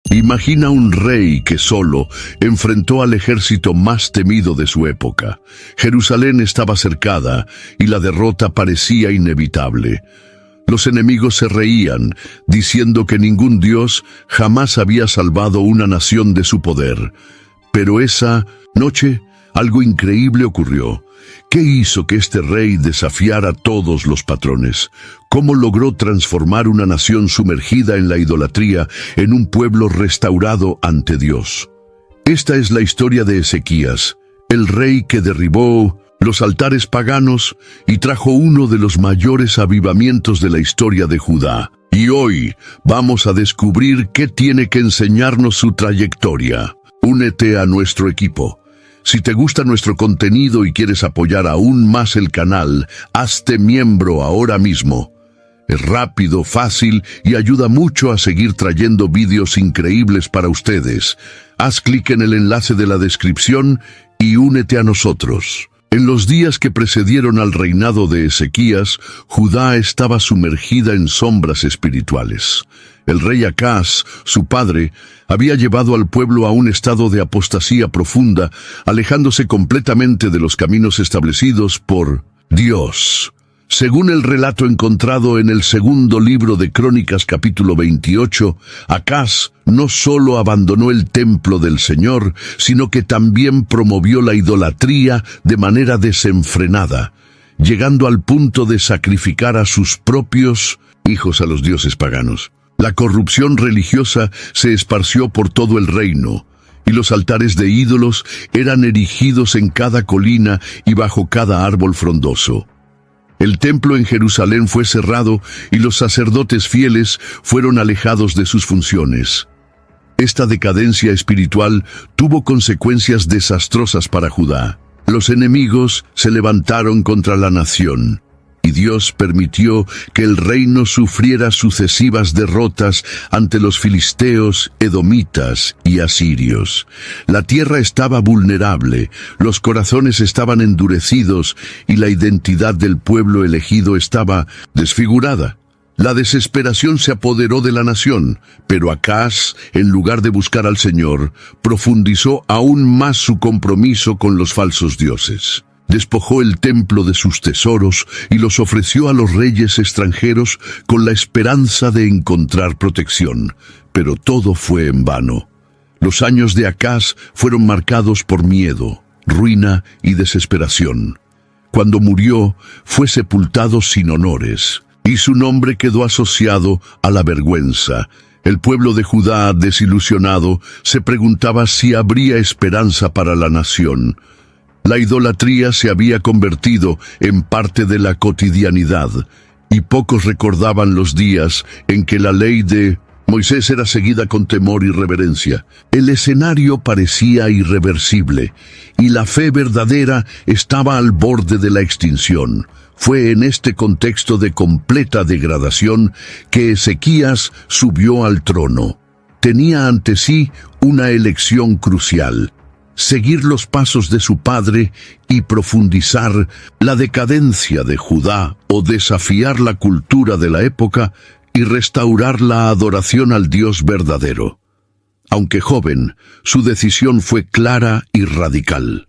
Imagina un rey que solo enfrentó al ejército más temido de su época. Jerusalén estaba cercada y la derrota parecía inevitable. Los enemigos se reían, diciendo que ningún dios jamás había salvado una nación de su poder. Pero esa noche, algo increíble ocurrió. ¿Qué hizo que este rey desafiara todos los patrones? ¿Cómo logró transformar una nación sumergida en la idolatría en un pueblo restaurado ante Dios? Esta es la historia de Ezequías, el rey que derribó los altares paganos y trajo uno de los mayores avivamientos de la historia de Judá. Y hoy vamos a descubrir qué tiene que enseñarnos su trayectoria. Únete a nuestro equipo. Si te gusta nuestro contenido y quieres apoyar aún más el canal, hazte miembro ahora mismo. Es rápido, fácil y ayuda mucho a seguir trayendo vídeos increíbles para ustedes. Haz clic en el enlace de la descripción y únete a nosotros. En los días que precedieron al reinado de Ezequías, Judá estaba sumergida en sombras espirituales. El rey Acaz, su padre, había llevado al pueblo a un estado de apostasía profunda, alejándose completamente de los caminos establecidos por Dios. Según el relato encontrado en el segundo libro de Crónicas capítulo 28, Acaz no solo abandonó el templo del Señor, sino que también promovió la idolatría de manera desenfrenada, llegando al punto de sacrificar a sus propios hijos a los dioses paganos. La corrupción religiosa se esparció por todo el reino, y los altares de ídolos eran erigidos en cada colina y bajo cada árbol frondoso. El templo en Jerusalén fue cerrado y los sacerdotes fieles fueron alejados de sus funciones. Esta decadencia espiritual tuvo consecuencias desastrosas para Judá. Los enemigos se levantaron contra la nación, y Dios permitió que el reino sufriera sucesivas derrotas ante los filisteos, edomitas y asirios. La tierra estaba vulnerable, los corazones estaban endurecidos y la identidad del pueblo elegido estaba desfigurada. La desesperación se apoderó de la nación, pero Acaz, en lugar de buscar al Señor, profundizó aún más su compromiso con los falsos dioses. Despojó el templo de sus tesoros y los ofreció a los reyes extranjeros con la esperanza de encontrar protección. Pero todo fue en vano. Los años de Acaz fueron marcados por miedo, ruina y desesperación. Cuando murió, fue sepultado sin honores, y su nombre quedó asociado a la vergüenza. El pueblo de Judá, desilusionado, se preguntaba si habría esperanza para la nación. La idolatría se había convertido en parte de la cotidianidad, y pocos recordaban los días en que la ley de Moisés era seguida con temor y reverencia. El escenario parecía irreversible, y la fe verdadera estaba al borde de la extinción. Fue en este contexto de completa degradación que Ezequías subió al trono. Tenía ante sí una elección crucial: seguir los pasos de su padre y profundizar la decadencia de Judá, o desafiar la cultura de la época y restaurar la adoración al Dios verdadero. Aunque joven, su decisión fue clara y radical.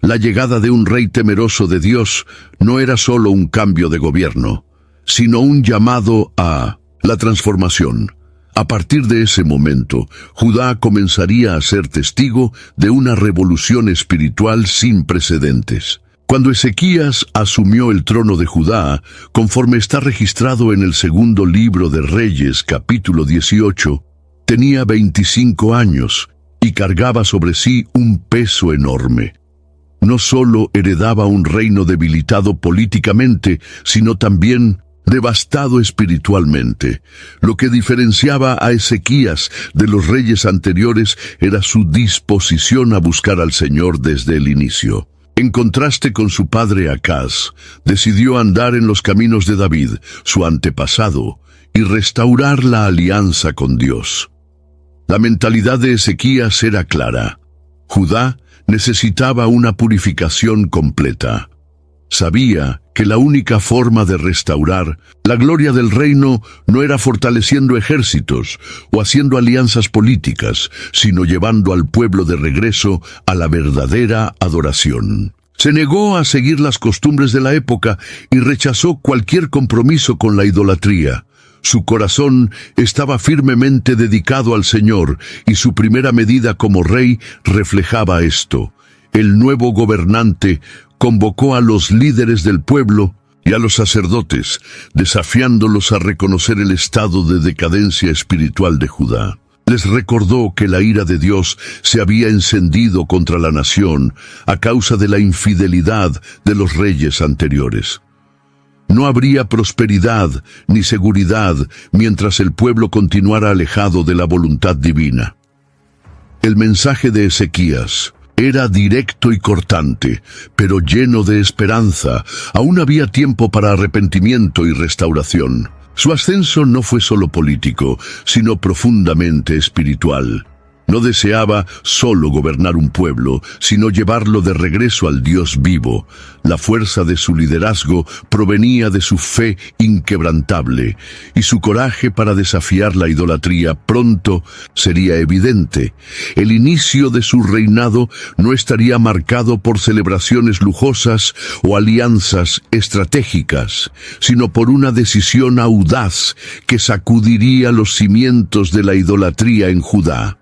La llegada de un rey temeroso de Dios no era solo un cambio de gobierno, sino un llamado a la transformación. A partir de ese momento, Judá comenzaría a ser testigo de una revolución espiritual sin precedentes. Cuando Ezequías asumió el trono de Judá, conforme está registrado en el segundo libro de Reyes, capítulo 18, tenía 25 años y cargaba sobre sí un peso enorme. No solo heredaba un reino debilitado políticamente, sino también devastado espiritualmente. Lo que diferenciaba a Ezequías de los reyes anteriores era su disposición a buscar al Señor desde el inicio. En contraste con su padre Acaz, decidió andar en los caminos de David, su antepasado, y restaurar la alianza con Dios. La mentalidad de Ezequías era clara. Judá necesitaba una purificación completa. Sabía que la única forma de restaurar la gloria del reino no era fortaleciendo ejércitos o haciendo alianzas políticas, sino llevando al pueblo de regreso a la verdadera adoración. Se negó a seguir las costumbres de la época y rechazó cualquier compromiso con la idolatría. Su corazón estaba firmemente dedicado al Señor y su primera medida como rey reflejaba esto. El nuevo gobernante convocó a los líderes del pueblo y a los sacerdotes, desafiándolos a reconocer el estado de decadencia espiritual de Judá. Les recordó que la ira de Dios se había encendido contra la nación a causa de la infidelidad de los reyes anteriores. No habría prosperidad ni seguridad mientras el pueblo continuara alejado de la voluntad divina. El mensaje de Ezequías era directo y cortante, pero lleno de esperanza. Aún había tiempo para arrepentimiento y restauración. Su ascenso no fue solo político, sino profundamente espiritual. No deseaba solo gobernar un pueblo, sino llevarlo de regreso al Dios vivo. La fuerza de su liderazgo provenía de su fe inquebrantable, y su coraje para desafiar la idolatría pronto sería evidente. El inicio de su reinado no estaría marcado por celebraciones lujosas o alianzas estratégicas, sino por una decisión audaz que sacudiría los cimientos de la idolatría en Judá.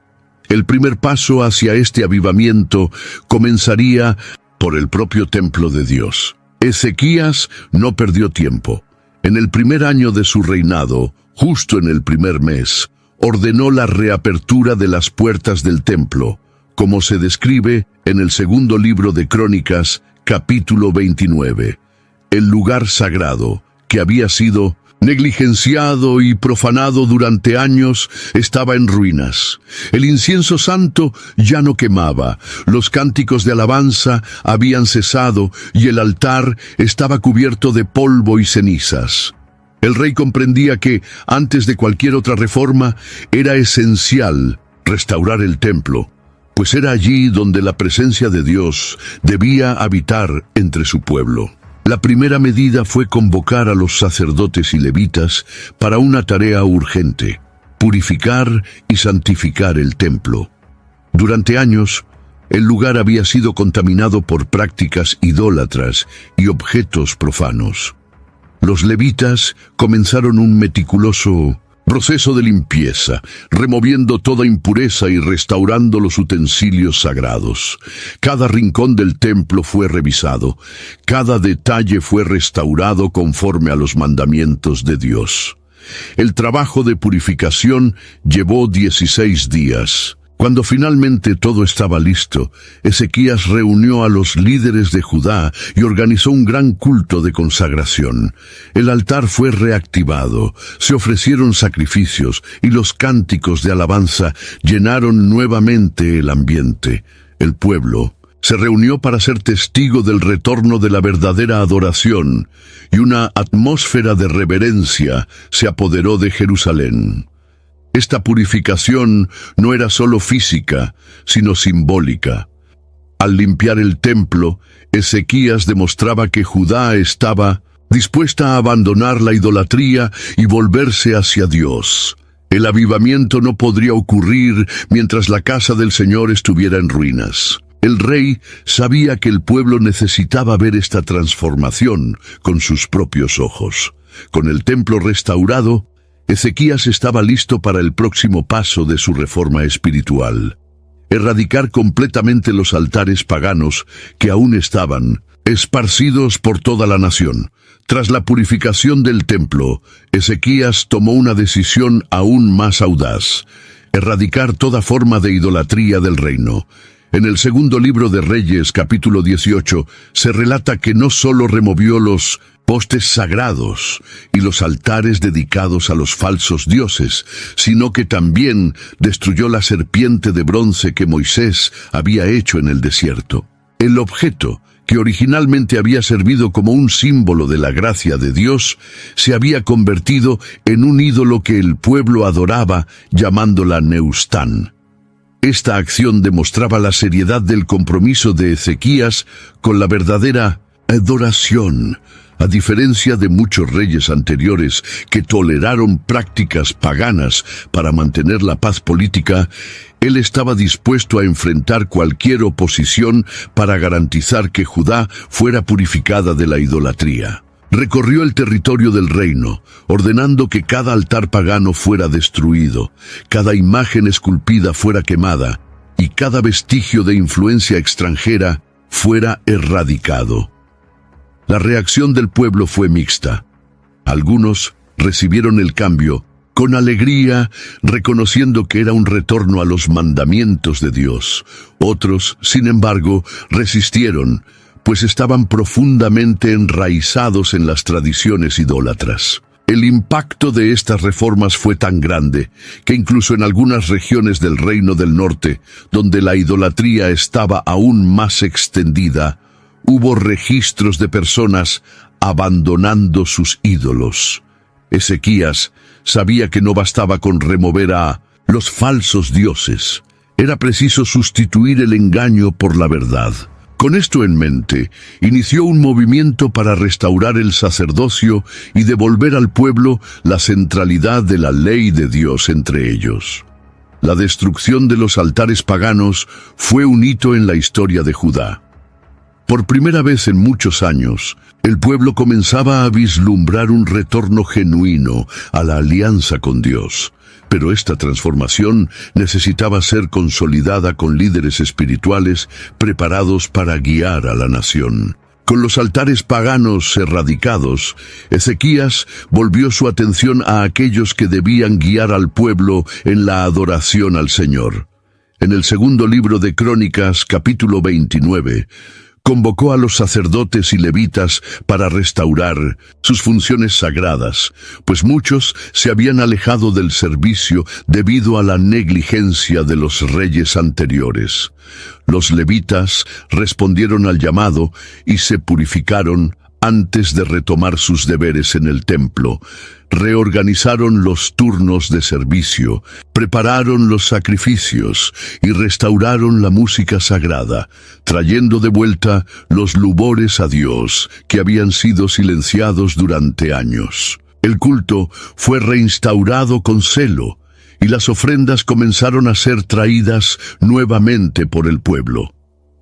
El primer paso hacia este avivamiento comenzaría por el propio templo de Dios. Ezequías no perdió tiempo. En el primer año de su reinado, justo en el primer mes, ordenó la reapertura de las puertas del templo, como se describe en el segundo libro de Crónicas, capítulo 29. El lugar sagrado, que había sido negligenciado y profanado durante años, estaba en ruinas. El incienso santo ya no quemaba, los cánticos de alabanza habían cesado y el altar estaba cubierto de polvo y cenizas. El rey comprendía que, antes de cualquier otra reforma, era esencial restaurar el templo, pues era allí donde la presencia de Dios debía habitar entre su pueblo. La primera medida fue convocar a los sacerdotes y levitas para una tarea urgente: purificar y santificar el templo. Durante años, el lugar había sido contaminado por prácticas idólatras y objetos profanos. Los levitas comenzaron un meticuloso proceso de limpieza, removiendo toda impureza y restaurando los utensilios sagrados. Cada rincón del templo fue revisado, cada detalle fue restaurado conforme a los mandamientos de Dios. El trabajo de purificación llevó 16 días. Cuando finalmente todo estaba listo, Ezequías reunió a los líderes de Judá y organizó un gran culto de consagración. El altar fue reactivado, se ofrecieron sacrificios y los cánticos de alabanza llenaron nuevamente el ambiente. El pueblo se reunió para ser testigo del retorno de la verdadera adoración, y una atmósfera de reverencia se apoderó de Jerusalén. Esta purificación no era solo física, sino simbólica. Al limpiar el templo, Ezequías demostraba que Judá estaba dispuesta a abandonar la idolatría y volverse hacia Dios. El avivamiento no podría ocurrir mientras la casa del Señor estuviera en ruinas. El rey sabía que el pueblo necesitaba ver esta transformación con sus propios ojos. Con el templo restaurado, Ezequías estaba listo para el próximo paso de su reforma espiritual: erradicar completamente los altares paganos que aún estaban esparcidos por toda la nación. Tras la purificación del templo, Ezequías tomó una decisión aún más audaz: erradicar toda forma de idolatría del reino. En el segundo libro de Reyes, capítulo 18, se relata que no solo removió los postes sagrados y los altares dedicados a los falsos dioses, sino que también destruyó la serpiente de bronce que Moisés había hecho en el desierto. El objeto, que originalmente había servido como un símbolo de la gracia de Dios, se había convertido en un ídolo que el pueblo adoraba, llamándola Neustán. Esta acción demostraba la seriedad del compromiso de Ezequías con la verdadera adoración. A diferencia de muchos reyes anteriores que toleraron prácticas paganas para mantener la paz política, él estaba dispuesto a enfrentar cualquier oposición para garantizar que Judá fuera purificada de la idolatría. Recorrió el territorio del reino, ordenando que cada altar pagano fuera destruido, cada imagen esculpida fuera quemada y cada vestigio de influencia extranjera fuera erradicado. La reacción del pueblo fue mixta. Algunos recibieron el cambio con alegría, reconociendo que era un retorno a los mandamientos de Dios. Otros, sin embargo, resistieron, pues estaban profundamente enraizados en las tradiciones idólatras. El impacto de estas reformas fue tan grande que incluso en algunas regiones del Reino del Norte, donde la idolatría estaba aún más extendida, hubo registros de personas abandonando sus ídolos. Ezequías sabía que no bastaba con remover a los falsos dioses. Era preciso sustituir el engaño por la verdad. Con esto en mente, inició un movimiento para restaurar el sacerdocio y devolver al pueblo la centralidad de la ley de Dios entre ellos. La destrucción de los altares paganos fue un hito en la historia de Judá. Por primera vez en muchos años, el pueblo comenzaba a vislumbrar un retorno genuino a la alianza con Dios. Pero esta transformación necesitaba ser consolidada con líderes espirituales preparados para guiar a la nación. Con los altares paganos erradicados, Ezequías volvió su atención a aquellos que debían guiar al pueblo en la adoración al Señor. En el segundo libro de Crónicas, capítulo 29, convocó a los sacerdotes y levitas para restaurar sus funciones sagradas, pues muchos se habían alejado del servicio debido a la negligencia de los reyes anteriores. Los levitas respondieron al llamado y se purificaron antes de retomar sus deberes en el templo. Reorganizaron los turnos de servicio, prepararon los sacrificios y restauraron la música sagrada, trayendo de vuelta los lubores a Dios que habían sido silenciados durante años. El culto fue reinstaurado con celo y las ofrendas comenzaron a ser traídas nuevamente por el pueblo.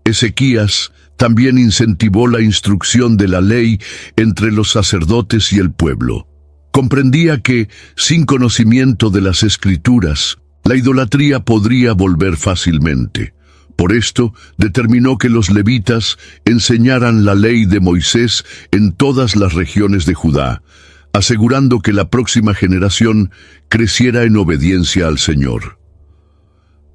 Ezequías también incentivó la instrucción de la ley entre los sacerdotes y el pueblo. Comprendía que, sin conocimiento de las Escrituras, la idolatría podría volver fácilmente. Por esto, determinó que los levitas enseñaran la ley de Moisés en todas las regiones de Judá, asegurando que la próxima generación creciera en obediencia al Señor.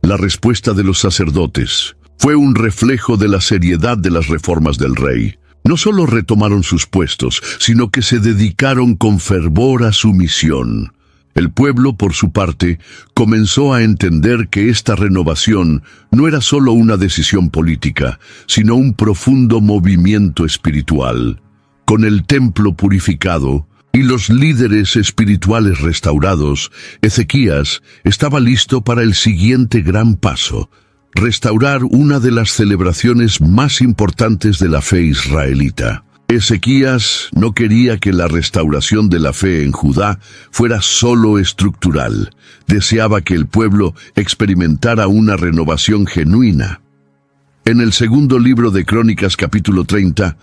La respuesta de los sacerdotes fue un reflejo de la seriedad de las reformas del rey. No solo retomaron sus puestos, sino que se dedicaron con fervor a su misión. El pueblo, por su parte, comenzó a entender que esta renovación no era solo una decisión política, sino un profundo movimiento espiritual. Con el templo purificado y los líderes espirituales restaurados, Ezequías estaba listo para el siguiente gran paso: restaurar una de las celebraciones más importantes de la fe israelita. Ezequías no quería que la restauración de la fe en Judá fuera solo estructural. Deseaba que el pueblo experimentara una renovación genuina. En el segundo libro de Crónicas, capítulo 30,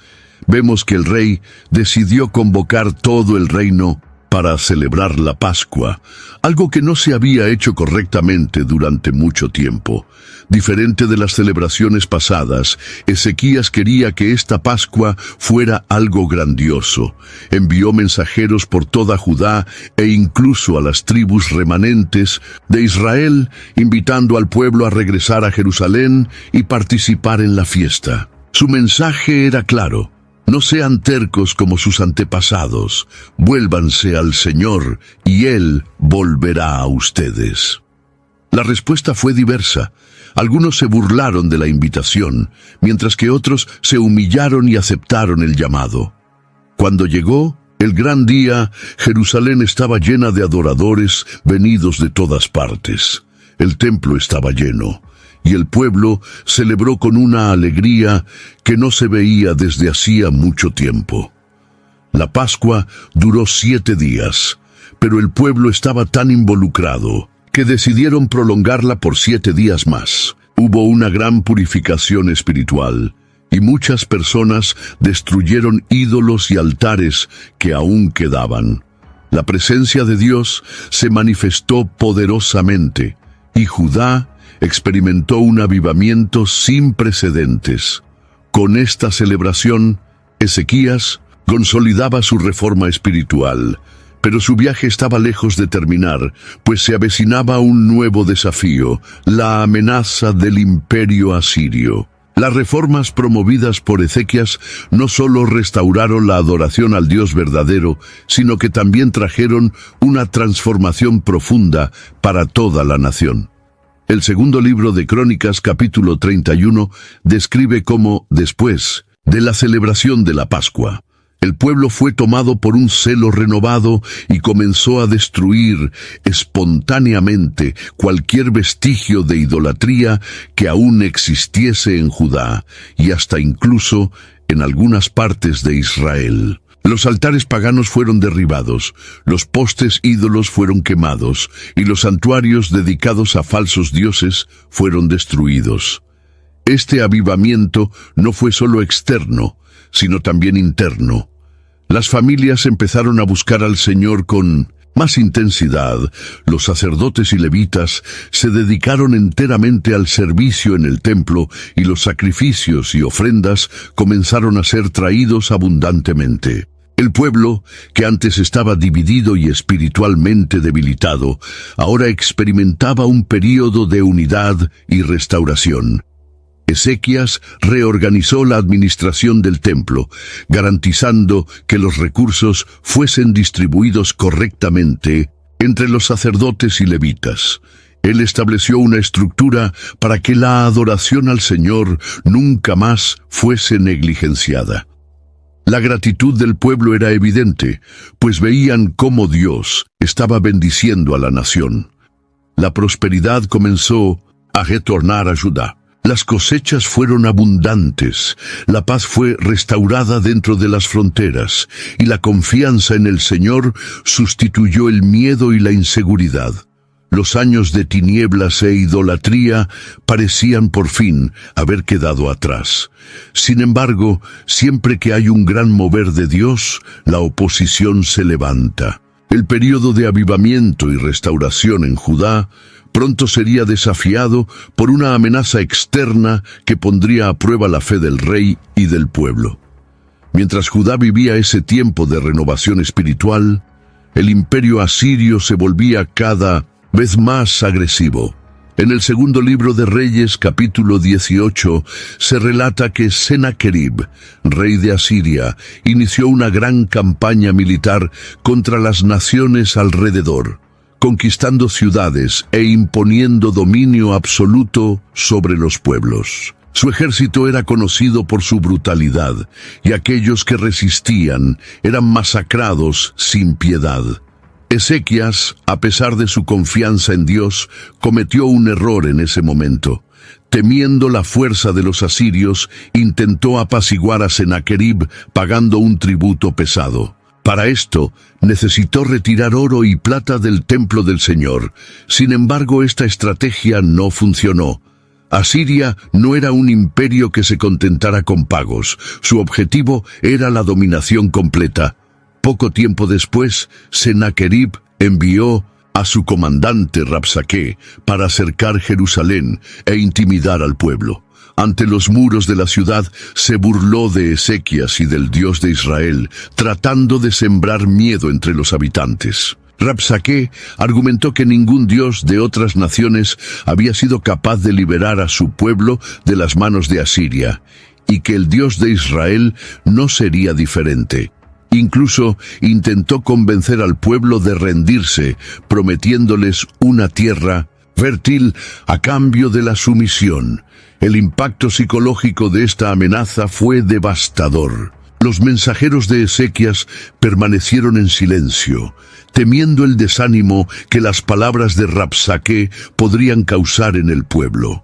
vemos que el rey decidió convocar todo el reino para celebrar la Pascua, algo que no se había hecho correctamente durante mucho tiempo. Diferente de las celebraciones pasadas, Ezequías quería que esta Pascua fuera algo grandioso. Envió mensajeros por toda Judá e incluso a las tribus remanentes de Israel, invitando al pueblo a regresar a Jerusalén y participar en la fiesta. Su mensaje era claro: no sean tercos como sus antepasados, vuélvanse al Señor y Él volverá a ustedes. La respuesta fue diversa. Algunos se burlaron de la invitación, mientras que otros se humillaron y aceptaron el llamado. Cuando llegó el gran día, Jerusalén estaba llena de adoradores venidos de todas partes. El templo estaba lleno, y el pueblo celebró con una alegría que no se veía desde hacía mucho tiempo. La Pascua duró 7 días, pero el pueblo estaba tan involucrado que decidieron prolongarla por 7 días más. Hubo una gran purificación espiritual, y muchas personas destruyeron ídolos y altares que aún quedaban. La presencia de Dios se manifestó poderosamente, y Judá experimentó un avivamiento sin precedentes. Con esta celebración, Ezequías consolidaba su reforma espiritual, pero su viaje estaba lejos de terminar, pues se avecinaba un nuevo desafío, la amenaza del imperio asirio. Las reformas promovidas por Ezequías no solo restauraron la adoración al Dios verdadero, sino que también trajeron una transformación profunda para toda la nación. El segundo libro de Crónicas, capítulo 31, describe cómo, después de la celebración de la Pascua, el pueblo fue tomado por un celo renovado y comenzó a destruir espontáneamente cualquier vestigio de idolatría que aún existiese en Judá y hasta incluso en algunas partes de Israel. Los altares paganos fueron derribados, los postes ídolos fueron quemados y los santuarios dedicados a falsos dioses fueron destruidos. Este avivamiento no fue solo externo, sino también interno. Las familias empezaron a buscar al Señor con más intensidad. Los sacerdotes y levitas se dedicaron enteramente al servicio en el templo y los sacrificios y ofrendas comenzaron a ser traídos abundantemente. El pueblo, que antes estaba dividido y espiritualmente debilitado, ahora experimentaba un período de unidad y restauración. Ezequías reorganizó la administración del templo, garantizando que los recursos fuesen distribuidos correctamente entre los sacerdotes y levitas. Él estableció una estructura para que la adoración al Señor nunca más fuese negligenciada. La gratitud del pueblo era evidente, pues veían cómo Dios estaba bendiciendo a la nación. La prosperidad comenzó a retornar a Judá. Las cosechas fueron abundantes, la paz fue restaurada dentro de las fronteras, y la confianza en el Señor sustituyó el miedo y la inseguridad. Los años de tinieblas e idolatría parecían por fin haber quedado atrás. Sin embargo, siempre que hay un gran mover de Dios, la oposición se levanta. El período de avivamiento y restauración en Judá pronto sería desafiado por una amenaza externa que pondría a prueba la fe del rey y del pueblo. Mientras Judá vivía ese tiempo de renovación espiritual, el imperio asirio se volvía cada vez más agresivo. En el segundo libro de Reyes, capítulo 18, se relata que Sennacherib, rey de Asiria, inició una gran campaña militar contra las naciones alrededor, conquistando ciudades e imponiendo dominio absoluto sobre los pueblos. Su ejército era conocido por su brutalidad, y aquellos que resistían eran masacrados sin piedad. Ezequías, a pesar de su confianza en Dios, cometió un error en ese momento. Temiendo la fuerza de los asirios, intentó apaciguar a Sennacherib pagando un tributo pesado. Para esto, necesitó retirar oro y plata del templo del Señor. Sin embargo, esta estrategia no funcionó. Asiria no era un imperio que se contentara con pagos. Su objetivo era la dominación completa. Poco tiempo después, Sennacherib envió a su comandante Rabsaqué para acercar Jerusalén e intimidar al pueblo. Ante los muros de la ciudad se burló de Ezequías y del Dios de Israel, tratando de sembrar miedo entre los habitantes. Rabsaqué argumentó que ningún dios de otras naciones había sido capaz de liberar a su pueblo de las manos de Asiria, y que el Dios de Israel no sería diferente. Incluso intentó convencer al pueblo de rendirse, prometiéndoles una tierra fértil a cambio de la sumisión. El impacto psicológico de esta amenaza fue devastador. Los mensajeros de Ezequías permanecieron en silencio, temiendo el desánimo que las palabras de Rabsaqué podrían causar en el pueblo.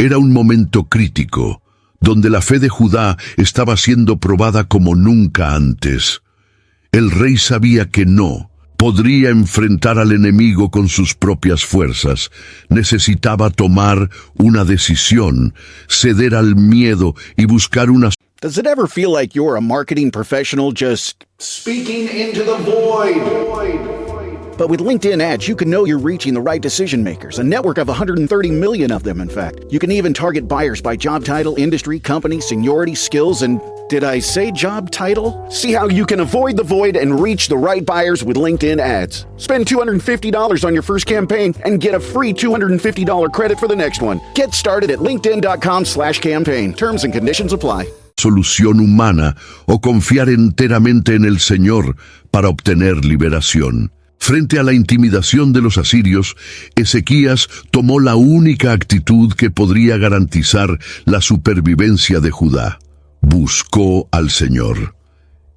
Era un momento crítico, donde la fe de Judá estaba siendo probada como nunca antes. El rey sabía que no podría enfrentar al enemigo con sus propias fuerzas. Necesitaba tomar una decisión, ceder al miedo y buscar una... Does it ever feel like you're a marketing professional just speaking into the void? But with LinkedIn ads, you can know you're reaching the right decision makers, a network of 130 million of them, in fact. You can even target buyers by job title, industry, company, seniority, skills, and did I say job title? See how you can avoid the void and reach the right buyers with LinkedIn ads. Spend $250 on your first campaign and get a free $250 credit for the next one. Get started at linkedin.com/campaign. Terms and conditions apply. Solución humana o confiar enteramente en el Señor para obtener liberación. Frente a la intimidación de los asirios, Ezequías tomó la única actitud que podría garantizar la supervivencia de Judá. Buscó al Señor.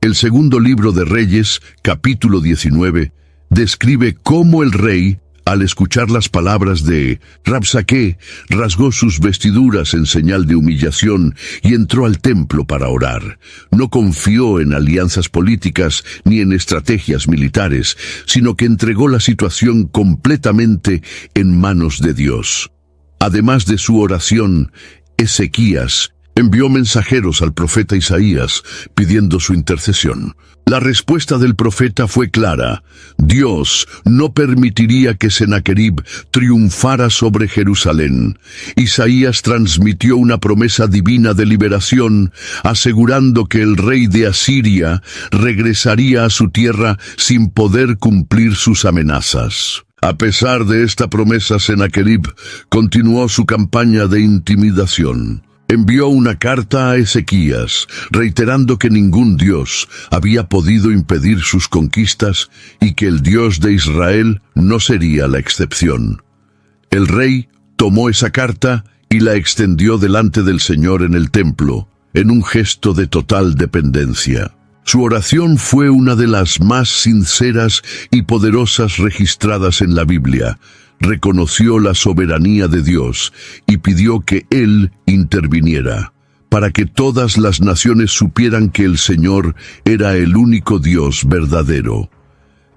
El segundo libro de Reyes, capítulo 19, describe cómo el rey, al escuchar las palabras de Rabsaqué, rasgó sus vestiduras en señal de humillación y entró al templo para orar. No confió en alianzas políticas ni en estrategias militares, sino que entregó la situación completamente en manos de Dios. Además de su oración, Ezequías envió mensajeros al profeta Isaías pidiendo su intercesión. La respuesta del profeta fue clara. Dios no permitiría que Sennacherib triunfara sobre Jerusalén. Isaías transmitió una promesa divina de liberación, asegurando que el rey de Asiria regresaría a su tierra sin poder cumplir sus amenazas. A pesar de esta promesa, Sennacherib continuó su campaña de intimidación. Envió una carta a Ezequías, reiterando que ningún Dios había podido impedir sus conquistas y que el Dios de Israel no sería la excepción. El rey tomó esa carta y la extendió delante del Señor en el templo, en un gesto de total dependencia. Su oración fue una de las más sinceras y poderosas registradas en la Biblia. Reconoció la soberanía de Dios y pidió que Él interviniera, para que todas las naciones supieran que el Señor era el único Dios verdadero.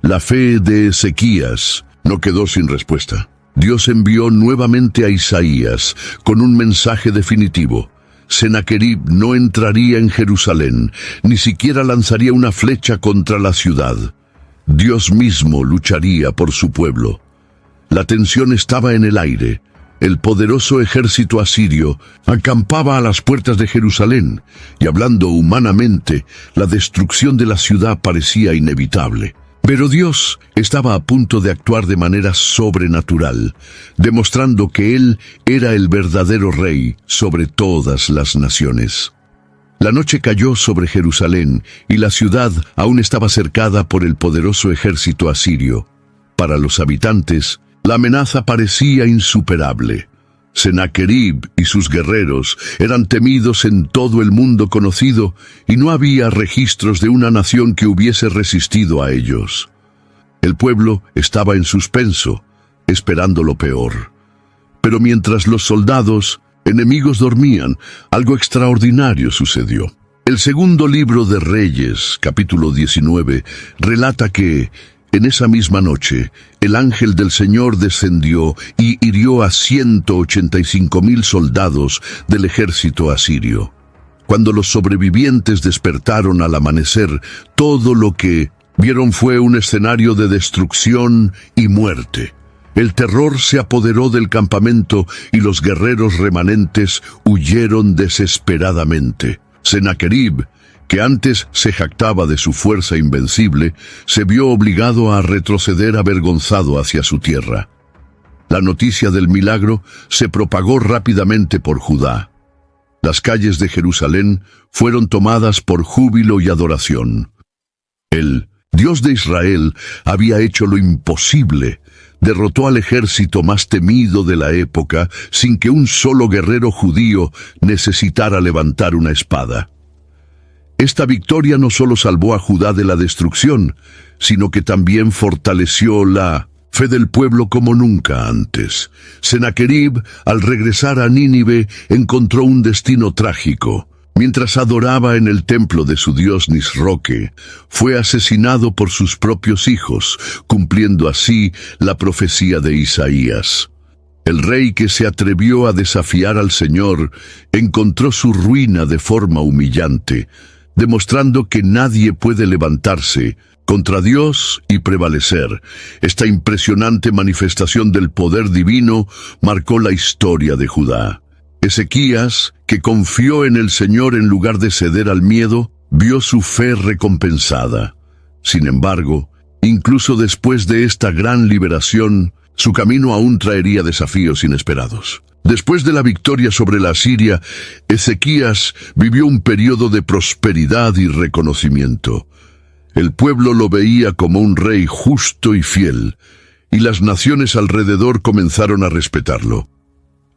La fe de Ezequías no quedó sin respuesta. Dios envió nuevamente a Isaías con un mensaje definitivo. Sennacherib no entraría en Jerusalén, ni siquiera lanzaría una flecha contra la ciudad. Dios mismo lucharía por su pueblo. La tensión estaba en el aire. El poderoso ejército asirio acampaba a las puertas de Jerusalén, y hablando humanamente, la destrucción de la ciudad parecía inevitable. Pero Dios estaba a punto de actuar de manera sobrenatural, demostrando que Él era el verdadero rey sobre todas las naciones. La noche cayó sobre Jerusalén, y la ciudad aún estaba cercada por el poderoso ejército asirio. Para los habitantes, la amenaza parecía insuperable. Sennacherib y sus guerreros eran temidos en todo el mundo conocido y no había registros de una nación que hubiese resistido a ellos. El pueblo estaba en suspenso, esperando lo peor. Pero mientras los soldados enemigos dormían, algo extraordinario sucedió. El segundo libro de Reyes, capítulo 19, relata que en esa misma noche, el ángel del Señor descendió y hirió a 185,000 soldados del ejército asirio. Cuando los sobrevivientes despertaron al amanecer, todo lo que vieron fue un escenario de destrucción y muerte. El terror se apoderó del campamento y los guerreros remanentes huyeron desesperadamente. Sennacherib, que antes se jactaba de su fuerza invencible, se vio obligado a retroceder avergonzado hacia su tierra. La noticia del milagro se propagó rápidamente por Judá. Las calles de Jerusalén fueron tomadas por júbilo y adoración. El Dios de Israel había hecho lo imposible. Derrotó al ejército más temido de la época sin que un solo guerrero judío necesitara levantar una espada. Esta victoria no solo salvó a Judá de la destrucción, sino que también fortaleció la Fe del pueblo como nunca antes. Sennacherib, al regresar a Nínive, encontró un destino trágico. Mientras adoraba en el templo de su dios Nisroque, fue asesinado por sus propios hijos, cumpliendo así la profecía de Isaías. El rey que se atrevió a desafiar al Señor encontró su ruina de forma humillante, demostrando que nadie puede levantarse contra Dios y prevalecer. Esta impresionante manifestación del poder divino marcó la historia de Judá. Ezequías, que confió en el Señor en lugar de ceder al miedo, vio su fe recompensada. Sin embargo, incluso después de esta gran liberación, su camino aún traería desafíos inesperados. Después de la victoria sobre la Asiria, Ezequías vivió un periodo de prosperidad y reconocimiento. El pueblo lo veía como un rey justo y fiel, y las naciones alrededor comenzaron a respetarlo.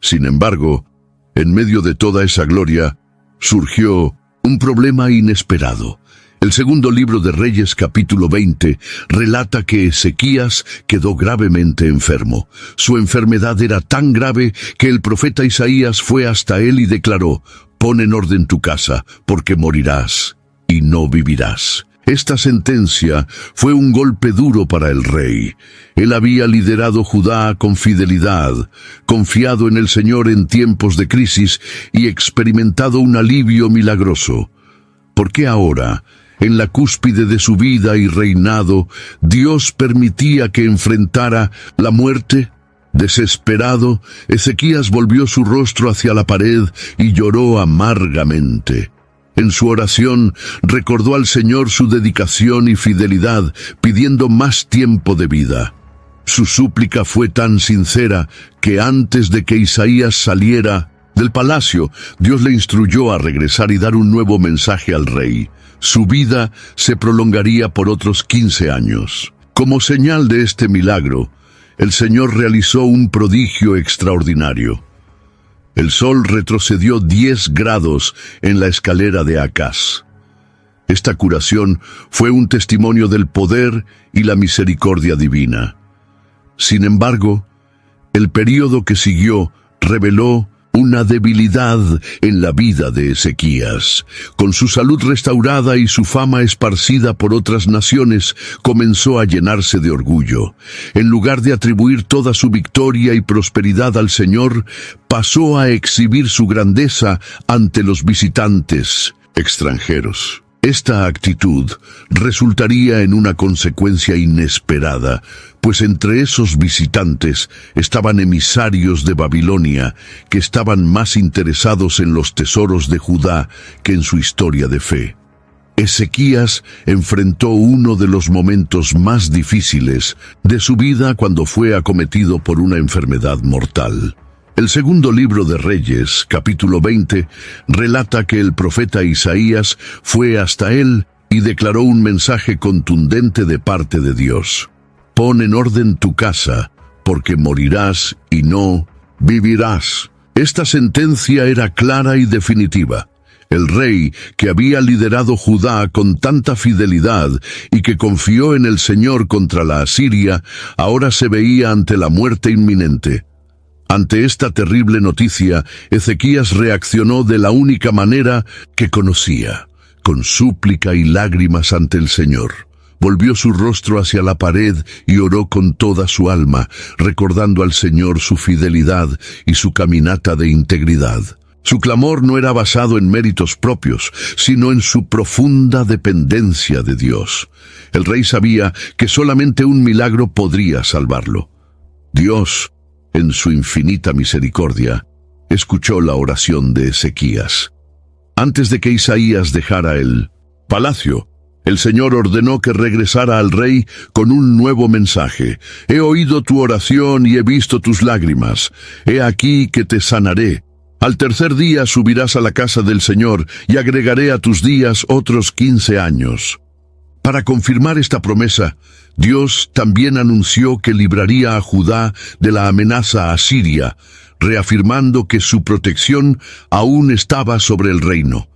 Sin embargo, en medio de toda esa gloria, surgió un problema inesperado. El segundo libro de Reyes, capítulo 20, relata que Ezequías quedó gravemente enfermo. Su enfermedad era tan grave que el profeta Isaías fue hasta él y declaró: «Pon en orden tu casa, porque morirás y no vivirás». Esta sentencia fue un golpe duro para el rey. Él había liderado Judá con fidelidad, confiado en el Señor en tiempos de crisis y experimentado un alivio milagroso. ¿Por qué ahora, en la cúspide de su vida y reinado, Dios permitía que enfrentara la muerte? Desesperado, Ezequías volvió su rostro hacia la pared y lloró amargamente. En su oración recordó al Señor su dedicación y fidelidad, pidiendo más tiempo de vida. Su súplica fue tan sincera que antes de que Isaías saliera del palacio, Dios le instruyó a regresar y dar un nuevo mensaje al rey. Su vida se prolongaría por otros 15 años. Como señal de este milagro, el Señor realizó un prodigio extraordinario. El sol retrocedió 10 grados en la escalera de Acaz. Esta curación fue un testimonio del poder y la misericordia divina. Sin embargo, el período que siguió reveló una debilidad en la vida de Ezequías. Con su salud restaurada y su fama esparcida por otras naciones, comenzó a llenarse de orgullo. En lugar de atribuir toda su victoria y prosperidad al Señor, pasó a exhibir su grandeza ante los visitantes extranjeros. Esta actitud resultaría en una consecuencia inesperada, pues entre esos visitantes estaban emisarios de Babilonia que estaban más interesados en los tesoros de Judá que en su historia de fe. Ezequías enfrentó uno de los momentos más difíciles de su vida cuando fue acometido por una enfermedad mortal. El segundo libro de Reyes, capítulo 20, relata que el profeta Isaías fue hasta él y declaró un mensaje contundente de parte de Dios. «Pon en orden tu casa, porque morirás y no vivirás». Esta sentencia era clara y definitiva. El rey, que había liderado Judá con tanta fidelidad y que confió en el Señor contra la Asiria, ahora se veía ante la muerte inminente. Ante esta terrible noticia, Ezequías reaccionó de la única manera que conocía, con súplica y lágrimas ante el Señor. Volvió su rostro hacia la pared y oró con toda su alma, recordando al Señor su fidelidad y su caminata de integridad. Su clamor no era basado en méritos propios, sino en su profunda dependencia de Dios. El rey sabía que solamente un milagro podría salvarlo. Dios, en su infinita misericordia, escuchó la oración de Ezequías. Antes de que Isaías dejara el palacio, el Señor ordenó que regresara al rey con un nuevo mensaje. «He oído tu oración y he visto tus lágrimas. He aquí que te sanaré. Al tercer día subirás a la casa del Señor y agregaré a tus días otros 15 años». Para confirmar esta promesa, Dios también anunció que libraría a Judá de la amenaza asiria, reafirmando que su protección aún estaba sobre el reino.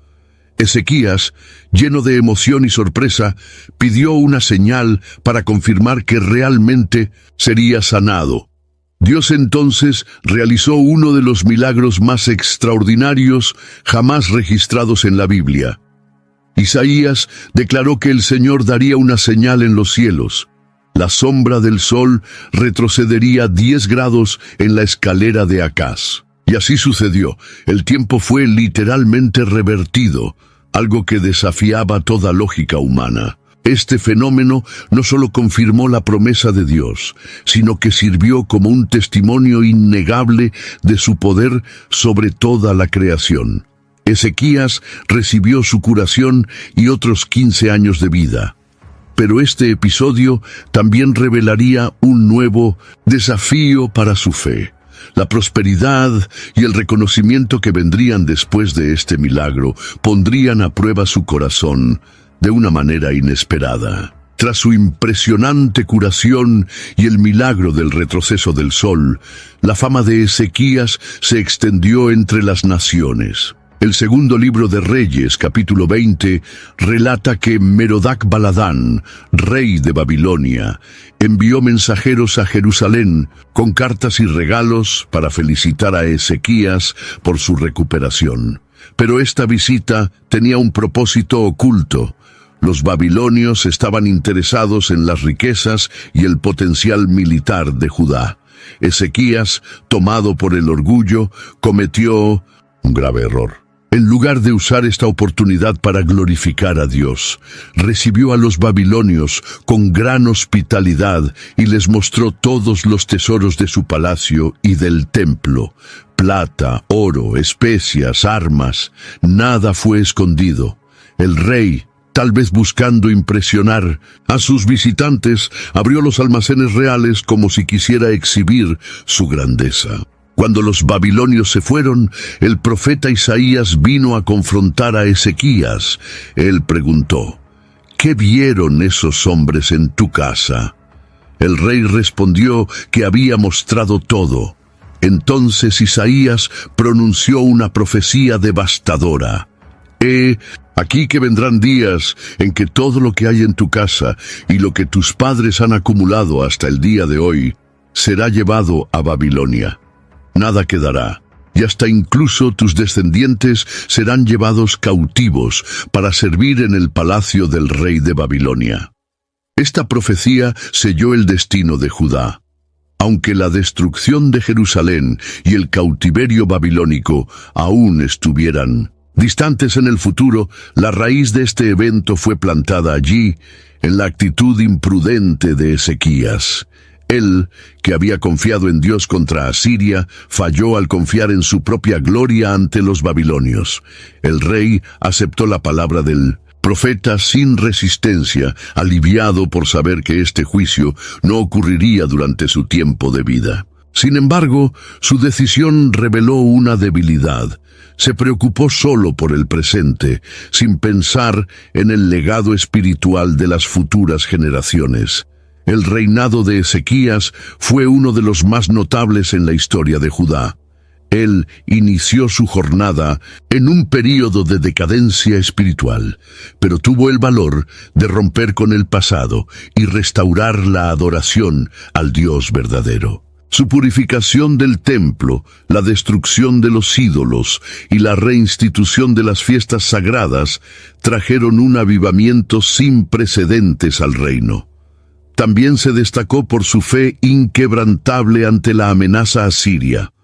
Ezequías, lleno de emoción y sorpresa, pidió una señal para confirmar que realmente sería sanado. Dios entonces realizó uno de los milagros más extraordinarios jamás registrados en la Biblia. Isaías declaró que el Señor daría una señal en los cielos. La sombra del sol retrocedería 10 grados en la escalera de Acaz. Y así sucedió. El tiempo fue literalmente revertido, algo que desafiaba toda lógica humana. Este fenómeno no solo confirmó la promesa de Dios, sino que sirvió como un testimonio innegable de su poder sobre toda la creación. Ezequías recibió su curación y otros 15 años de vida. Pero este episodio también revelaría un nuevo desafío para su fe. La prosperidad y el reconocimiento que vendrían después de este milagro pondrían a prueba su corazón de una manera inesperada. Tras su impresionante curación y el milagro del retroceso del sol, la fama de Ezequías se extendió entre las naciones. El segundo libro de Reyes, capítulo 20, relata que Merodach-Baladán, rey de Babilonia, envió mensajeros a Jerusalén con cartas y regalos para felicitar a Ezequías por su recuperación. Pero esta visita tenía un propósito oculto. Los babilonios estaban interesados en las riquezas y el potencial militar de Judá. Ezequías, tomado por el orgullo, cometió un grave error. En lugar de usar esta oportunidad para glorificar a Dios, recibió a los babilonios con gran hospitalidad y les mostró todos los tesoros de su palacio y del templo: plata, oro, especias, armas. Nada fue escondido. El rey, tal vez buscando impresionar a sus visitantes, abrió los almacenes reales como si quisiera exhibir su grandeza. Cuando los babilonios se fueron, el profeta Isaías vino a confrontar a Ezequías. Él preguntó: ¿qué vieron esos hombres en tu casa? El rey respondió que había mostrado todo. Entonces Isaías pronunció una profecía devastadora. Aquí que vendrán días en que todo lo que hay en tu casa y lo que tus padres han acumulado hasta el día de hoy será llevado a Babilonia. Nada quedará, y hasta incluso tus descendientes serán llevados cautivos para servir en el palacio del rey de Babilonia. Esta profecía selló el destino de Judá. Aunque la destrucción de Jerusalén y el cautiverio babilónico aún estuvieran distantes en el futuro, la raíz de este evento fue plantada allí, en la actitud imprudente de Ezequías. Él, que había confiado en Dios contra Asiria, falló al confiar en su propia gloria ante los babilonios. El rey aceptó la palabra del profeta sin resistencia, aliviado por saber que este juicio no ocurriría durante su tiempo de vida. Sin embargo, su decisión reveló una debilidad. Se preocupó solo por el presente, sin pensar en el legado espiritual de las futuras generaciones. El reinado de Ezequías fue uno de los más notables en la historia de Judá. Él inició su jornada en un período de decadencia espiritual, pero tuvo el valor de romper con el pasado y restaurar la adoración al Dios verdadero. Su purificación del templo, la destrucción de los ídolos y la reinstitución de las fiestas sagradas trajeron un avivamiento sin precedentes al reino. También se destacó por su fe inquebrantable ante la amenaza asiria.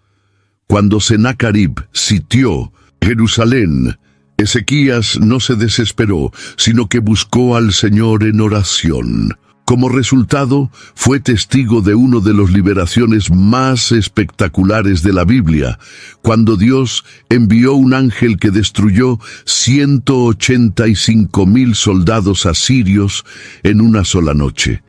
Cuando Sennacherib sitió Jerusalén, Ezequías no se desesperó, sino que buscó al Señor en oración. Como resultado, fue testigo de uno de las liberaciones más espectaculares de la Biblia, cuando Dios envió un ángel que destruyó 185,000 soldados asirios en una sola noche.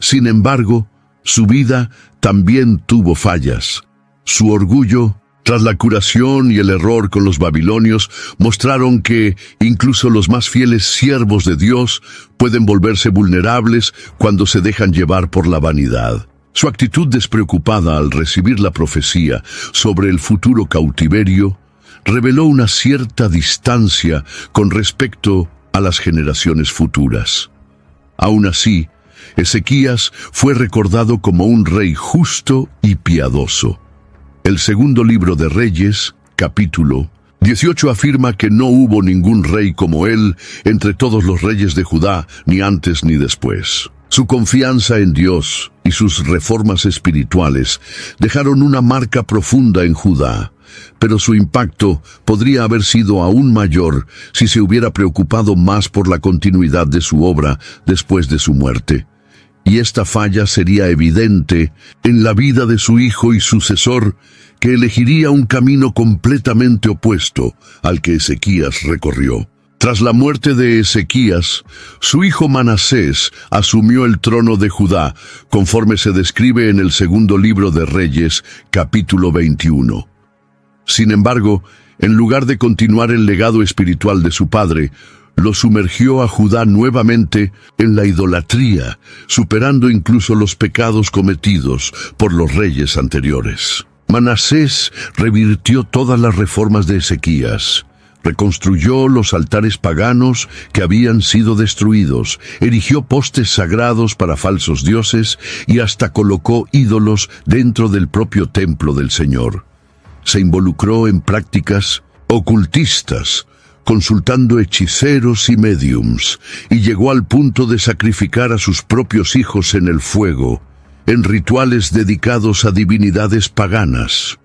Sin embargo, su vida también tuvo fallas. Su orgullo, tras la curación y el error con los babilonios, mostraron que incluso los más fieles siervos de Dios pueden volverse vulnerables cuando se dejan llevar por la vanidad. Su actitud despreocupada al recibir la profecía sobre el futuro cautiverio reveló una cierta distancia con respecto a las generaciones futuras. Aún así, Ezequías fue recordado como un rey justo y piadoso. El segundo libro de Reyes, capítulo 18, afirma que no hubo ningún rey como él entre todos los reyes de Judá, ni antes ni después. Su confianza en Dios y sus reformas espirituales dejaron una marca profunda en Judá, pero su impacto podría haber sido aún mayor si se hubiera preocupado más por la continuidad de su obra después de su muerte. Y esta falla sería evidente en la vida de su hijo y sucesor, que elegiría un camino completamente opuesto al que Ezequías recorrió. Tras la muerte de Ezequías, su hijo Manasés asumió el trono de Judá, conforme se describe en el segundo libro de Reyes, capítulo 21. Sin embargo, en lugar de continuar el legado espiritual de su padre, lo sumergió a Judá nuevamente en la idolatría, superando incluso los pecados cometidos por los reyes anteriores. Manasés revirtió todas las reformas de Ezequías. Reconstruyó los altares paganos que habían sido destruidos, erigió postes sagrados para falsos dioses y hasta colocó ídolos dentro del propio templo del Señor. Se involucró en prácticas ocultistas, consultando hechiceros y médiums, y llegó al punto de sacrificar a sus propios hijos en el fuego, en rituales dedicados a divinidades paganas.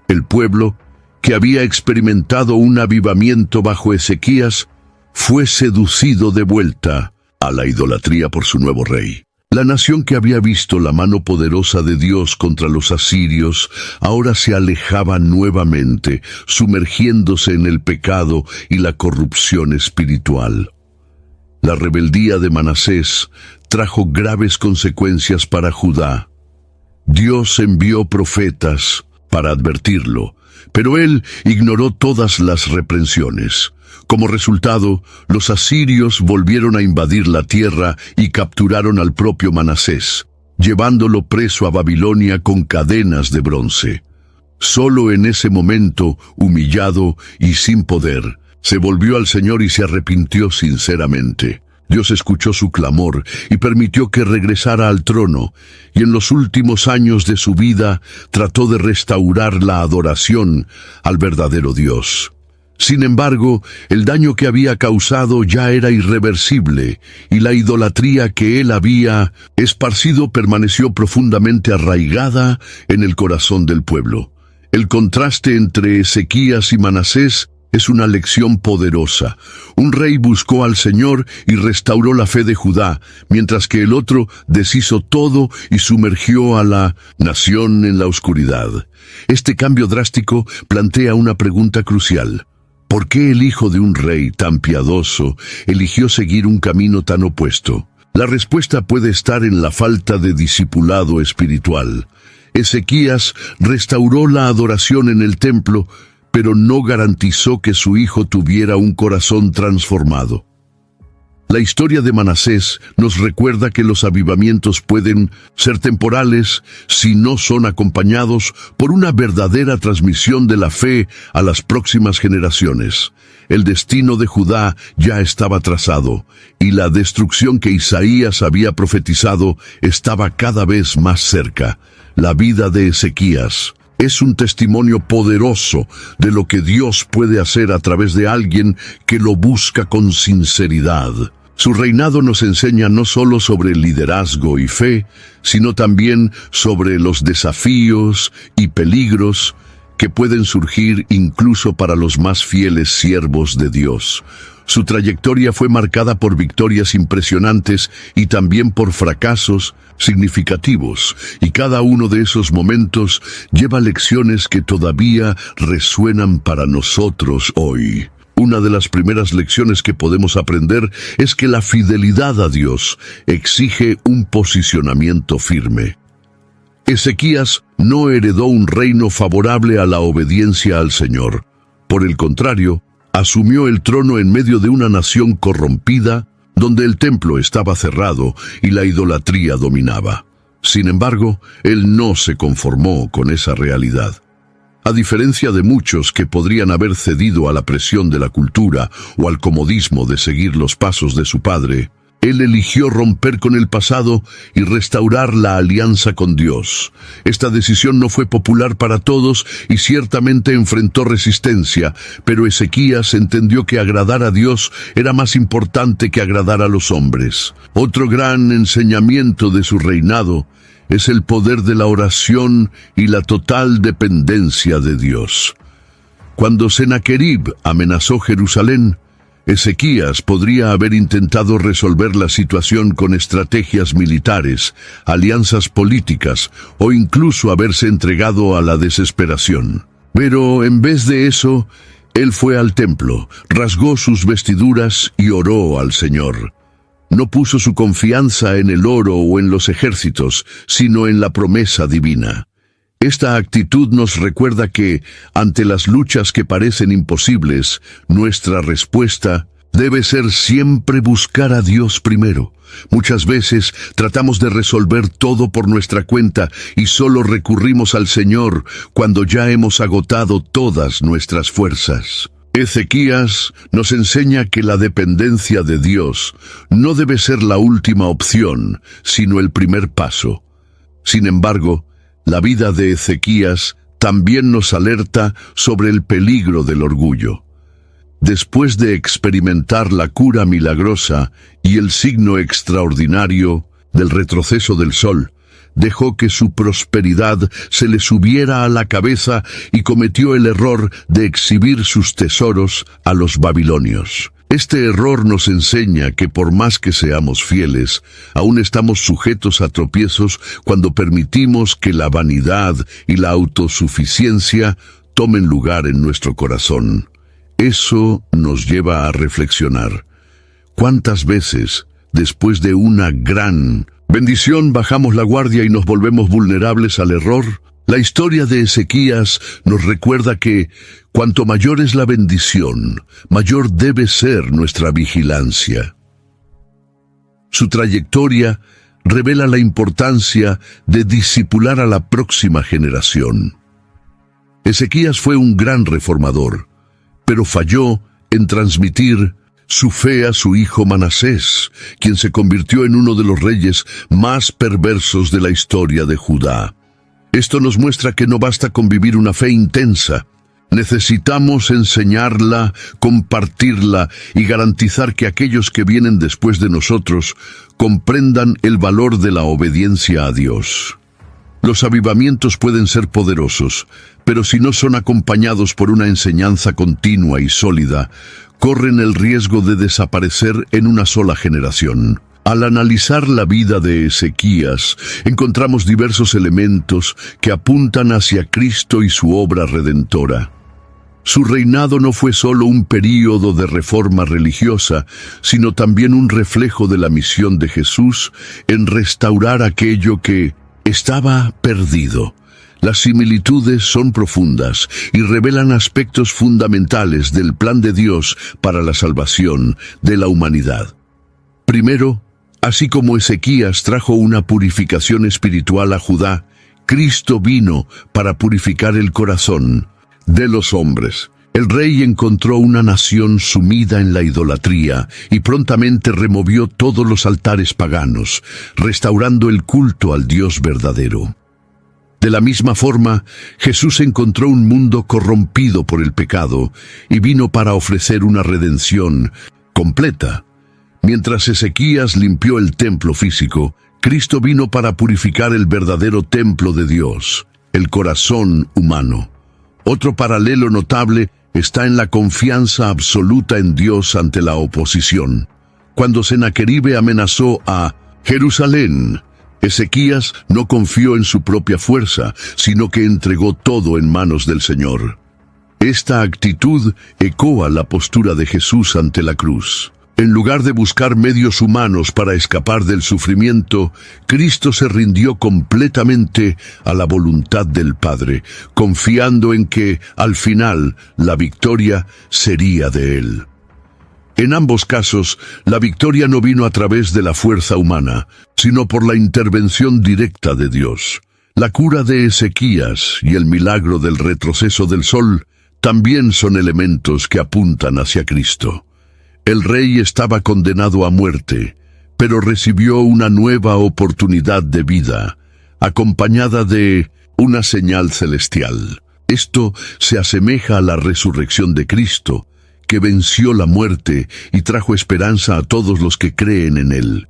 El pueblo, que había experimentado un avivamiento bajo Ezequías, fue seducido de vuelta a la idolatría por su nuevo rey. La nación que había visto la mano poderosa de Dios contra los asirios, ahora se alejaba nuevamente, sumergiéndose en el pecado y la corrupción espiritual. La rebeldía de Manasés trajo graves consecuencias para Judá. Dios envió profetas para advertirlo, pero él ignoró todas las reprensiones. Como resultado, los asirios volvieron a invadir la tierra y capturaron al propio Manasés, llevándolo preso a Babilonia con cadenas de bronce. Solo en ese momento, humillado y sin poder, se volvió al Señor y se arrepintió sinceramente. Dios escuchó su clamor y permitió que regresara al trono, y en los últimos años de su vida trató de restaurar la adoración al verdadero Dios. Sin embargo, el daño que había causado ya era irreversible, y la idolatría que él había esparcido permaneció profundamente arraigada en el corazón del pueblo. El contraste entre Ezequías y Manasés es una lección poderosa. Un rey buscó al Señor y restauró la fe de Judá, mientras que el otro deshizo todo y sumergió a la nación en la oscuridad. Este cambio drástico plantea una pregunta crucial. ¿Por qué el hijo de un rey tan piadoso eligió seguir un camino tan opuesto? La respuesta puede estar en la falta de discipulado espiritual. Ezequías restauró la adoración en el templo, pero no garantizó que su hijo tuviera un corazón transformado. La historia de Manasés nos recuerda que los avivamientos pueden ser temporales si no son acompañados por una verdadera transmisión de la fe a las próximas generaciones. El destino de Judá ya estaba trazado, y la destrucción que Isaías había profetizado estaba cada vez más cerca. La vida de Ezequías es un testimonio poderoso de lo que Dios puede hacer a través de alguien que lo busca con sinceridad. Su reinado nos enseña no solo sobre liderazgo y fe, sino también sobre los desafíos y peligros que pueden surgir incluso para los más fieles siervos de Dios. Su trayectoria fue marcada por victorias impresionantes y también por fracasos significativos, y cada uno de esos momentos lleva lecciones que todavía resuenan para nosotros hoy. Una de las primeras lecciones que podemos aprender es que la fidelidad a Dios exige un posicionamiento firme. Ezequías no heredó un reino favorable a la obediencia al Señor. Por el contrario, asumió el trono en medio de una nación corrompida, donde el templo estaba cerrado y la idolatría dominaba. Sin embargo, él no se conformó con esa realidad. A diferencia de muchos que podrían haber cedido a la presión de la cultura o al comodismo de seguir los pasos de su padre, él eligió romper con el pasado y restaurar la alianza con Dios. Esta decisión no fue popular para todos y ciertamente enfrentó resistencia, pero Ezequías entendió que agradar a Dios era más importante que agradar a los hombres. Otro gran enseñamiento de su reinado es el poder de la oración y la total dependencia de Dios. Cuando Sennacherib amenazó Jerusalén, Ezequías podría haber intentado resolver la situación con estrategias militares, alianzas políticas o incluso haberse entregado a la desesperación. Pero en vez de eso, él fue al templo, rasgó sus vestiduras y oró al Señor. No puso su confianza en el oro o en los ejércitos, sino en la promesa divina. Esta actitud nos recuerda que, ante las luchas que parecen imposibles, nuestra respuesta debe ser siempre buscar a Dios primero. Muchas veces tratamos de resolver todo por nuestra cuenta y solo recurrimos al Señor cuando ya hemos agotado todas nuestras fuerzas. Ezequías nos enseña que la dependencia de Dios no debe ser la última opción, sino el primer paso. Sin embargo, la vida de Ezequías también nos alerta sobre el peligro del orgullo. Después de experimentar la cura milagrosa y el signo extraordinario del retroceso del sol, dejó que su prosperidad se le subiera a la cabeza y cometió el error de exhibir sus tesoros a los babilonios. Este error nos enseña que por más que seamos fieles, aún estamos sujetos a tropiezos cuando permitimos que la vanidad y la autosuficiencia tomen lugar en nuestro corazón. Eso nos lleva a reflexionar. ¿Cuántas veces, después de una gran bendición, bajamos la guardia y nos volvemos vulnerables al error? La historia de Ezequías nos recuerda que, cuanto mayor es la bendición, mayor debe ser nuestra vigilancia. Su trayectoria revela la importancia de discipular a la próxima generación. Ezequías fue un gran reformador, pero falló en transmitir su fe a su hijo Manasés, quien se convirtió en uno de los reyes más perversos de la historia de Judá. Esto nos muestra que no basta con vivir una fe intensa. Necesitamos enseñarla, compartirla y garantizar que aquellos que vienen después de nosotros comprendan el valor de la obediencia a Dios. Los avivamientos pueden ser poderosos, pero si no son acompañados por una enseñanza continua y sólida, corren el riesgo de desaparecer en una sola generación. Al analizar la vida de Ezequías, encontramos diversos elementos que apuntan hacia Cristo y su obra redentora. Su reinado no fue solo un período de reforma religiosa, sino también un reflejo de la misión de Jesús en restaurar aquello que estaba perdido. Las similitudes son profundas y revelan aspectos fundamentales del plan de Dios para la salvación de la humanidad. Primero, así como Ezequías trajo una purificación espiritual a Judá, Cristo vino para purificar el corazón de los hombres. El rey encontró una nación sumida en la idolatría y prontamente removió todos los altares paganos, restaurando el culto al Dios verdadero. De la misma forma, Jesús encontró un mundo corrompido por el pecado y vino para ofrecer una redención completa. Mientras Ezequías limpió el templo físico, Cristo vino para purificar el verdadero templo de Dios, el corazón humano. Otro paralelo notable está en la confianza absoluta en Dios ante la oposición. Cuando Sennacherib amenazó a Jerusalén, Ezequías no confió en su propia fuerza, sino que entregó todo en manos del Señor. Esta actitud ecoa la postura de Jesús ante la cruz. En lugar de buscar medios humanos para escapar del sufrimiento, Cristo se rindió completamente a la voluntad del Padre, confiando en que, al final, la victoria sería de Él. En ambos casos, la victoria no vino a través de la fuerza humana, sino por la intervención directa de Dios. La cura de Ezequías y el milagro del retroceso del sol también son elementos que apuntan hacia Cristo. El rey estaba condenado a muerte, pero recibió una nueva oportunidad de vida, acompañada de una señal celestial. Esto se asemeja a la resurrección de Cristo, que venció la muerte y trajo esperanza a todos los que creen en él.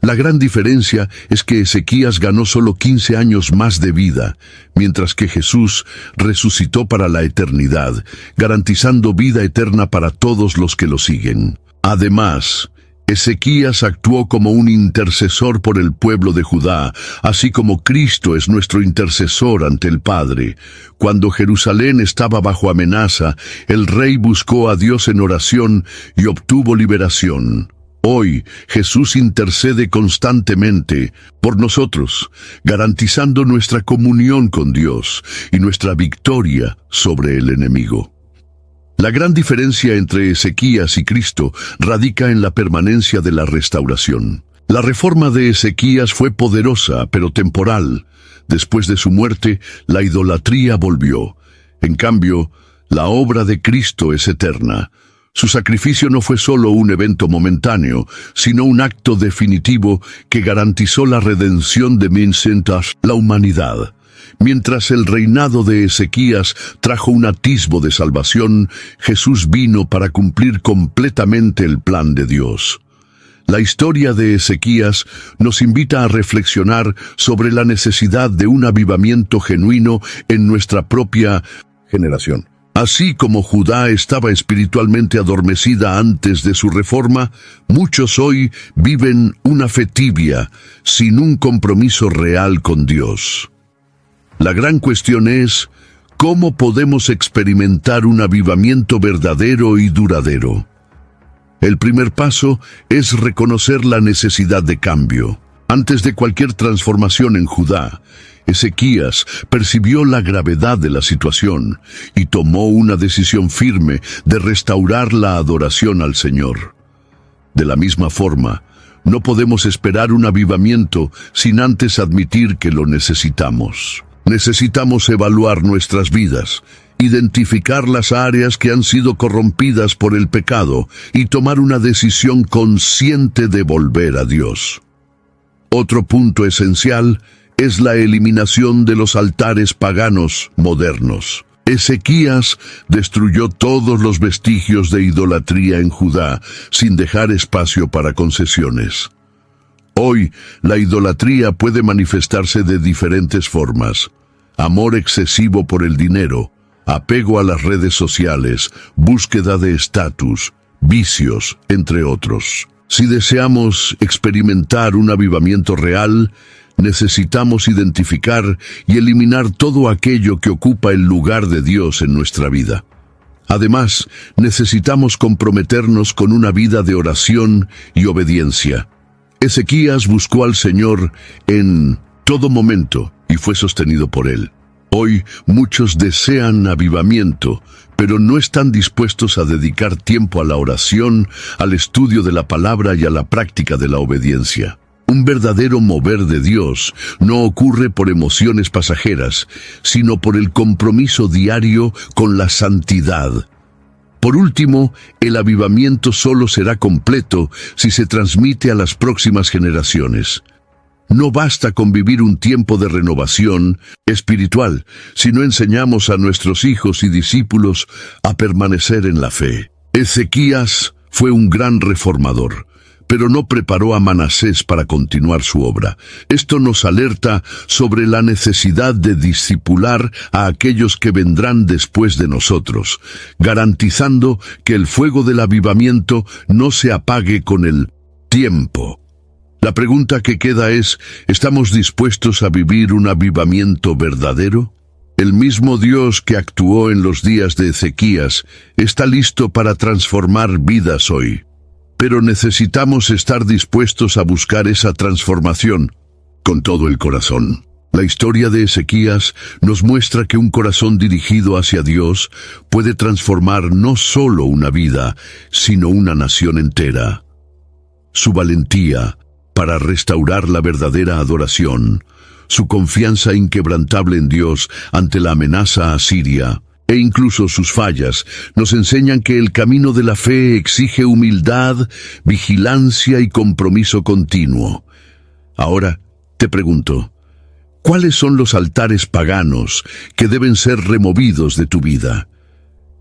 La gran diferencia es que Ezequías ganó solo 15 años más de vida, mientras que Jesús resucitó para la eternidad, garantizando vida eterna para todos los que lo siguen. Además, Ezequías actuó como un intercesor por el pueblo de Judá, así como Cristo es nuestro intercesor ante el Padre. Cuando Jerusalén estaba bajo amenaza, el rey buscó a Dios en oración y obtuvo liberación. Hoy, Jesús intercede constantemente por nosotros, garantizando nuestra comunión con Dios y nuestra victoria sobre el enemigo. La gran diferencia entre Ezequías y Cristo radica en la permanencia de la restauración. La reforma de Ezequías fue poderosa, pero temporal. Después de su muerte, la idolatría volvió. En cambio, la obra de Cristo es eterna. Su sacrificio no fue solo un evento momentáneo, sino un acto definitivo que garantizó la redención de la humanidad. Mientras el reinado de Ezequías trajo un atisbo de salvación, Jesús vino para cumplir completamente el plan de Dios. La historia de Ezequías nos invita a reflexionar sobre la necesidad de un avivamiento genuino en nuestra propia generación. Así como Judá estaba espiritualmente adormecida antes de su reforma, muchos hoy viven una fe tibia, sin un compromiso real con Dios. La gran cuestión es, ¿cómo podemos experimentar un avivamiento verdadero y duradero? El primer paso es reconocer la necesidad de cambio. Antes de cualquier transformación en Judá, Ezequías percibió la gravedad de la situación y tomó una decisión firme de restaurar la adoración al Señor. De la misma forma, no podemos esperar un avivamiento sin antes admitir que lo necesitamos. Necesitamos evaluar nuestras vidas, identificar las áreas que han sido corrompidas por el pecado y tomar una decisión consciente de volver a Dios. Otro punto esencial es la eliminación de los altares paganos modernos. Ezequías destruyó todos los vestigios de idolatría en Judá, sin dejar espacio para concesiones. Hoy, la idolatría puede manifestarse de diferentes formas: amor excesivo por el dinero, apego a las redes sociales, búsqueda de estatus, vicios, entre otros. Si deseamos experimentar un avivamiento real, necesitamos identificar y eliminar todo aquello que ocupa el lugar de Dios en nuestra vida. Además, necesitamos comprometernos con una vida de oración y obediencia. Ezequías buscó al Señor en todo momento y fue sostenido por Él. Hoy muchos desean avivamiento, pero no están dispuestos a dedicar tiempo a la oración, al estudio de la palabra y a la práctica de la obediencia. Un verdadero mover de Dios no ocurre por emociones pasajeras, sino por el compromiso diario con la santidad. Por último, el avivamiento solo será completo si se transmite a las próximas generaciones. No basta con vivir un tiempo de renovación espiritual si no enseñamos a nuestros hijos y discípulos a permanecer en la fe. Ezequías fue un gran reformador, pero no preparó a Manasés para continuar su obra. Esto nos alerta sobre la necesidad de discipular a aquellos que vendrán después de nosotros, garantizando que el fuego del avivamiento no se apague con el tiempo. La pregunta que queda es, ¿estamos dispuestos a vivir un avivamiento verdadero? El mismo Dios que actuó en los días de Ezequías está listo para transformar vidas hoy. Pero necesitamos estar dispuestos a buscar esa transformación con todo el corazón. La historia de Ezequías nos muestra que un corazón dirigido hacia Dios puede transformar no solo una vida, sino una nación entera. Su valentía para restaurar la verdadera adoración su confianza inquebrantable en Dios ante la amenaza asiria, e incluso sus fallas, nos enseñan que el camino de la fe exige humildad, vigilancia y compromiso continuo. Ahora, te pregunto, ¿cuáles son los altares paganos que deben ser removidos de tu vida?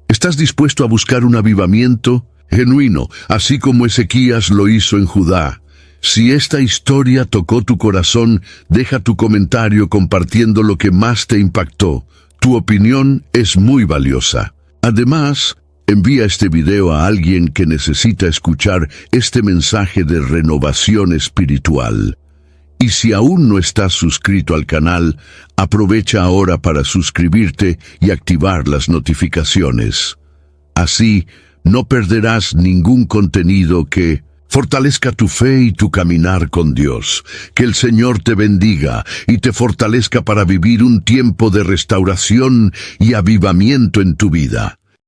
¿Estás dispuesto a buscar un avivamiento genuino, así como Ezequías lo hizo en Judá? Si esta historia tocó tu corazón, deja tu comentario compartiendo lo que más te impactó. Tu opinión es muy valiosa. Además, envía este video a alguien que necesita escuchar este mensaje de renovación espiritual. Y si aún no estás suscrito al canal, aprovecha ahora para suscribirte y activar las notificaciones. Así, no perderás ningún contenido que fortalezca tu fe y tu caminar con Dios. Que el Señor te bendiga y te fortalezca para vivir un tiempo de restauración y avivamiento en tu vida.